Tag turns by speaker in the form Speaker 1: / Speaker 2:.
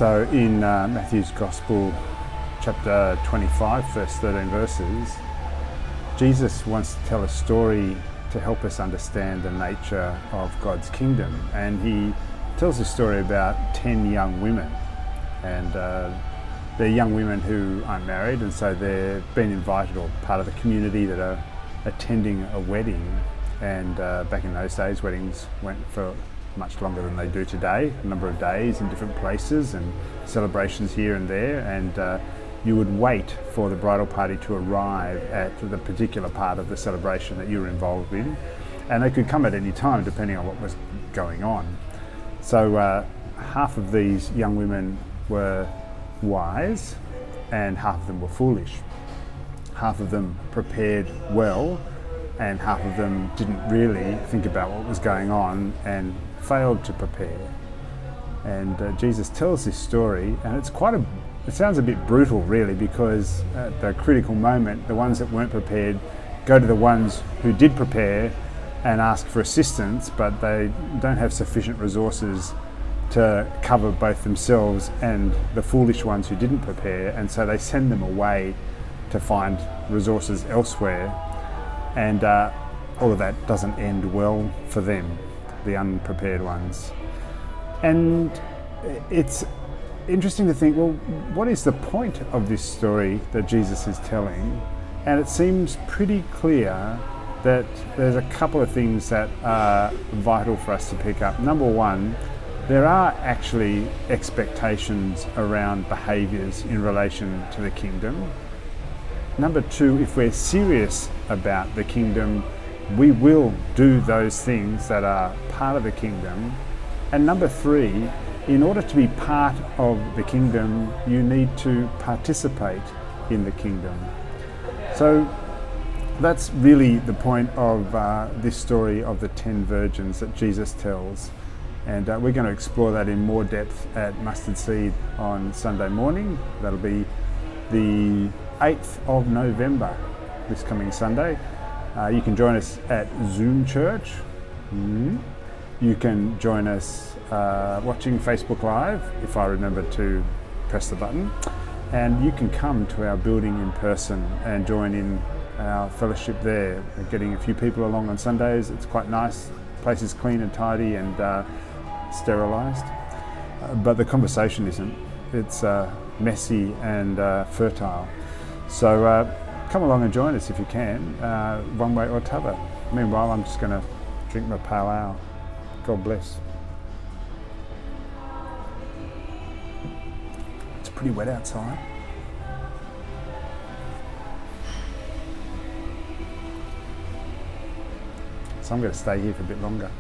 Speaker 1: So in Matthew's Gospel, chapter 25, verse 13 verses, Jesus wants to tell a story to help us understand the nature of God's kingdom. And he tells a story about 10 young women. And they're young women who aren't married, and so they've been invited, or part of the community that are attending a wedding. And back in those days, weddings went for much longer than they do today, a number of days in different places and celebrations here and there. And you would wait for the bridal party to arrive at the particular part of the celebration that you were involved in. And they could come at any time depending on what was going on. So half of these young women were wise and half of them were foolish. Half of them prepared well and half of them didn't really think about what was going on and failed to prepare. And Jesus tells this story, and it sounds a bit brutal really, because at the critical moment the ones that weren't prepared go to the ones who did prepare and ask for assistance, but they don't have sufficient resources to cover both themselves and the foolish ones who didn't prepare, and so they send them away to find resources elsewhere. And all of that doesn't end well for them, the unprepared ones. And it's interesting to think, well, what is the point of this story that Jesus is telling? And it seems pretty clear that there's a couple of things that are vital for us to pick up. Number one, there are actually expectations around behaviours in relation to the kingdom. Number two, if we're serious about the kingdom, we will do those things that are part of the kingdom. And number three, in order to be part of the kingdom, you need to participate in the kingdom. So that's really the point of this story of the 10 virgins that Jesus tells. And we're going to explore that in more depth at Mustard Seed on Sunday morning. That'll be the 8th of November, this coming Sunday. You can join us at Zoom Church. You can join us watching Facebook Live, if I remember to press the button. And you can come to our building in person and join in our fellowship there. We're getting a few people along on Sundays. It's quite nice. The place is clean and tidy and sterilised. But the conversation isn't. It's messy and fertile. So come along and join us if you can, one way or t'other. Meanwhile, I'm just going to drink my pale ale. God bless. It's pretty wet outside. So I'm going to stay here for a bit longer.